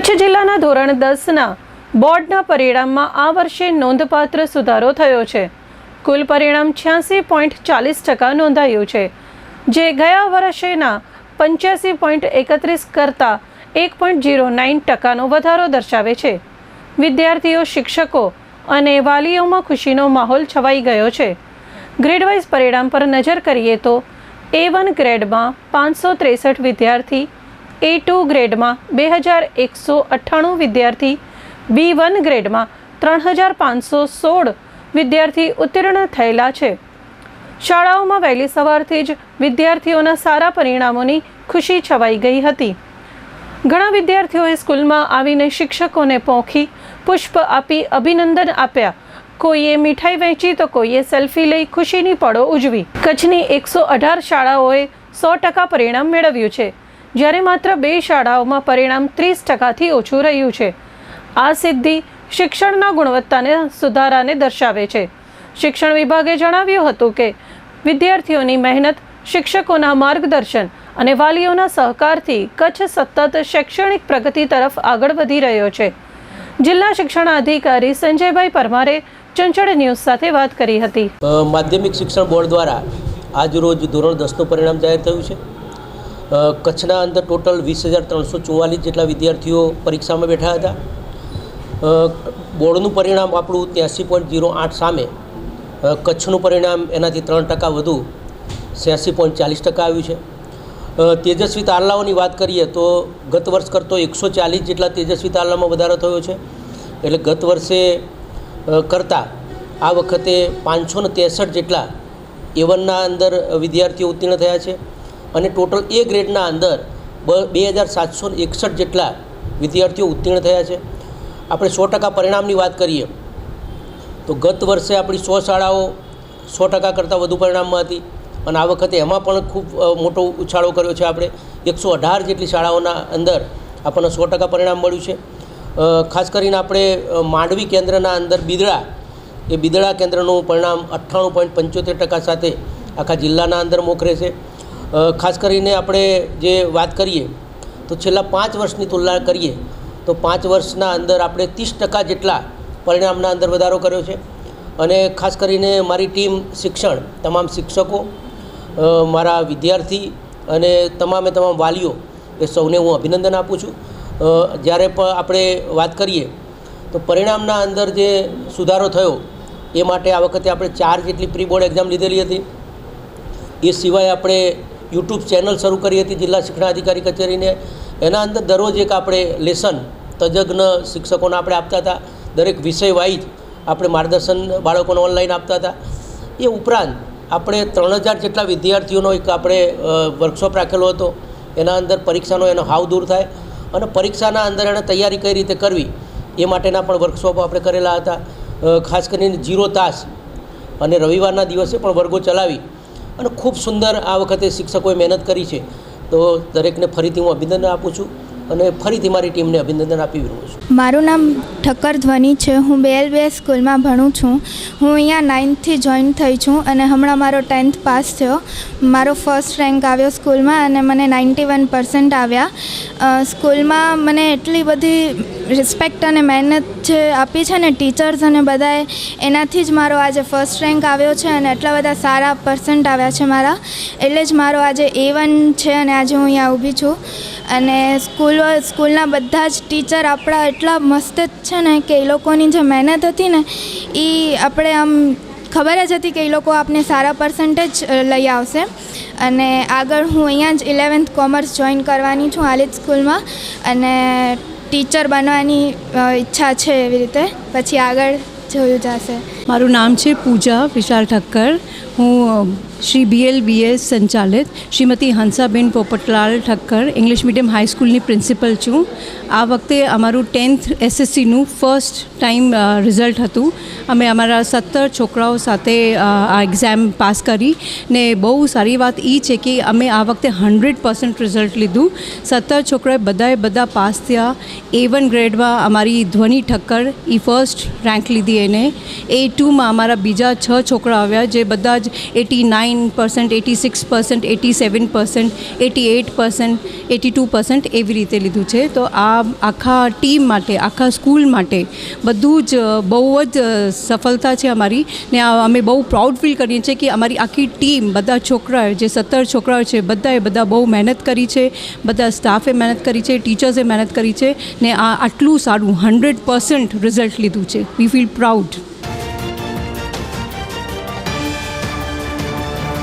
કચ્છ જિલ્લાના ધોરણ 10ના બોર્ડના પરિણામમાં આ વર્ષે નોંધપાત્ર સુધારો થયો છે। કુલ પરિણામ 86.40% નોંધાયું છે, જે ગયા વર્ષેના 85.31 કરતાં 1.09%નો વધારો દર્શાવે છે। વિદ્યાર્થીઓ, શિક્ષકો અને વાલીઓમાં ખુશીનો માહોલ છવાઈ ગયો છે। ગ્રેડવાઇઝ પરિણામ પર નજર કરીએ તો A1 ગ્રેડમાં 563 વિદ્યાર્થી, A2 ગ્રેડમાં 2198 વિદ્યાર્થી, B1 ગ્રેડમાં 3516 વિદ્યાર્થી ઉત્તીર્ણ થયેલા છે। શાળાઓમાં વહેલી સવારથી જ વિદ્યાર્થીઓના સારા પરિણામોની ખુશી છવાઈ ગઈ હતી। ઘણા વિદ્યાર્થીઓએ સ્કૂલમાં આવીને શિક્ષકોને પોંખી પુષ્પ આપી અભિનંદન આપ્યા। કોઈએ મીઠાઈ વહેંચી તો કોઈએ સેલ્ફી લઈ ખુશીની પળો ઉજવી। કચ્છની 118 શાળાઓએ 100% પરિણામ મેળવ્યું છે, જ્યારે માત્ર 2 શાળાઓમાં પરિણામ 30%થી ઓછું રહ્યું છે। આ સિદ્ધિ શિક્ષણના ગુણવત્તાને સુધારાને દર્શાવે છે। શિક્ષણ વિભાગે જણાવ્યું હતું કે વિદ્યાર્થીઓની મહેનત, શિક્ષકોના માર્ગદર્શન અને વાલીઓના સહકારથી કચ્છ સતત શૈક્ષણિક પ્રગતિ તરફ આગળ વધી રહ્યો છે। જિલ્લા શિક્ષણ અધિકારી સંજયભાઈ પરમારે ચંચળ ન્યૂઝ સાથે વાત કરી હતી। માધ્યમિક શિક્ષણ બોર્ડ દ્વારા આજ રોજ ધોરણ 10નું પરિણામ જાહેર થયું છે। કચ્છના અંદર ટોટલ 20,344 જેટલા વિદ્યાર્થીઓ પરીક્ષામાં બેઠા હતા। બોર્ડનું પરિણામ આપણું 83.08 સામે કચ્છનું પરિણામ એનાથી 3% વધુ 86.40% આવ્યું છે। તેજસ્વી તારલાઓની વાત કરીએ તો ગત વર્ષ કરતો 140 જેટલા તેજસ્વી તારલામાં વધારો થયો છે। એટલે ગત વર્ષે કરતાં આ વખતે 563 જેટલા A1ના અંદર વિદ્યાર્થીઓ ઉત્તીર્ણ થયા છે અને ટોટલ A ગ્રેડના અંદર 2761 જેટલા વિદ્યાર્થીઓ ઉત્તીર્ણ થયા છે। આપણે 100% પરિણામની વાત કરીએ તો ગત વર્ષે આપણી 100 શાળાઓ 100% કરતાં વધુ પરિણામમાં હતી અને આ વખતે એમાં પણ ખૂબ મોટો ઉછાળો કર્યો છે। આપણે 118 જેટલી શાળાઓના અંદર આપણને 100% પરિણામ મળ્યું છે। ખાસ કરીને આપણે માંડવી કેન્દ્રના અંદર બિદડા કેન્દ્રનું પરિણામ 98.75% સાથે આખા જિલ્લાના અંદર મોખરે છે। ખાસ કરીને આપણે જે વાત કરીએ તો છેલ્લા 5 વર્ષની તુલના કરીએ તો 5 વર્ષના અંદર આપણે 30% જેટલા પરિણામના અંદર વધારો કર્યો છે। અને ખાસ કરીને મારી ટીમ શિક્ષણ, તમામ શિક્ષકો, મારા વિદ્યાર્થી અને તમામ વાલીઓ એ સૌને હું અભિનંદન આપું છું। જ્યારે પણ આપણે વાત કરીએ તો પરિણામના અંદર જે સુધારો થયો એ માટે આ વખતે આપણે 4 જેટલી પ્રી બોર્ડ એક્ઝામ લીધેલી હતી। એ સિવાય આપણે યુટ્યુબ ચેનલ શરૂ કરી હતી જિલ્લા શિક્ષણ અધિકારી કચેરીને। એના અંદર દરરોજ એક આપણે લેસન તજજ્ઞ શિક્ષકોને આપણે આપતા હતા। દરેક વિષય વાઇઝ આપણે માર્ગદર્શન બાળકોને ઓનલાઈન આપતા હતા। એ ઉપરાંત આપણે 3000 જેટલા વિદ્યાર્થીઓનો એક આપણે વર્કશોપ રાખેલો હતો। એના અંદર પરીક્ષાનો એનો હાવ દૂર થાય અને પરીક્ષાના અંદર એને તૈયારી કઈ રીતે કરવી એ માટેના પણ વર્કશોપો આપણે કરેલા હતા। ખાસ કરીને 0 તાસ અને રવિવારના દિવસે પણ વર્ગો ચલાવી અને ખૂબ સુંદર આ વખતે શિક્ષકોએ મહેનત કરી છે। તો દરેકને ફરીથી હું અભિનંદન આપું છું અને ફરીથી મારી ટીમને અભિનંદન આપી રહ્યો છું। મારું નામ ઠક્કર ધ્વનિ છે। હું BLBS સ્કૂલમાં ભણું છું। હું અહીંયા 9થથી જોઈન થઈ છું અને હમણાં મારો 10th પાસ થયો। મારો ફર્સ્ટ રેન્ક આવ્યો સ્કૂલમાં અને મને 91% આવ્યા। સ્કૂલમાં મને એટલી બધી રિસ્પેક્ટ અને મહેનત જે આપી છે ને ટીચર્સ અને બધાએ, એનાથી જ મારો આજે ફર્સ્ટ રેન્ક આવ્યો છે અને એટલા બધા સારા પર્સન્ટ આવ્યા છે મારા, એટલે જ મારો આજે A1 છે અને આજે હું અહીંયા ઊભી છું। અને સ્કૂલના બધા જ ટીચર આપણા એટલા મસ્ત જ છે ને કે એ લોકોની જે મહેનત હતી ને એ આપણે આમ ખબર જ હતી કે એ લોકો આપણે સારા પર્સન્ટેજ લઈ આવશે। અને આગળ હું અહીંયા જ 11th કોમર્સ જોઈન કરવાની છું હાલ જ સ્કૂલમાં અને ટીચર બનવાની ઈચ્છા છે। એવી રીતે પછી આગળ જોયું જશે। મારું નામ છે પૂજા વિશાલ ઠક્કર। હું શ્રી BLBS સંચાલિત શ્રીમતી હંસાબેન પોપટલાલ ઠક્કર ઇંગ્લિશ મીડિયમ હાઈસ્કૂલની પ્રિન્સિપલ છું। આ વખતે અમારું 10th SSCનું ફર્સ્ટ ટાઈમ રિઝલ્ટ હતું। અમે અમારા 17 છોકરાઓ સાથે આ એક્ઝામ પાસ કરી ને બહુ સારી વાત એ છે કે અમે આ વખતે 100% રિઝલ્ટ લીધું। 17 છોકરાએ બધા પાસ થયા। A1 ગ્રેડમાં અમારી ધ્વનિ ઠક્કર એ ફર્સ્ટ રેન્ક લીધી એને। A2 82માં અમારા બીજા 6 છોકરા આવ્યા જે બધા જ 89%, 86%, 87%, 88%, 82% એવી રીતે લીધું છે. તો આ આખા ટીમ માટે, આખા સ્કૂલ માટે બધું જ બહુ જ સફળતા છે અમારી ને અમે બહુ પ્રાઉડ ફીલ કરીએ છીએ કે અમારી આખી ટીમ, બધા છોકરાઓ જે 17 છોકરાઓ છે બધા બહુ મહેનત કરી છે, બધા સ્ટાફે મહેનત કરી છે, ટીચર્સે મહેનત કરી છે ને આ આટલું સારું 100% રિઝલ્ટ લીધું છે. વી ફીલ પ્રાઉડ.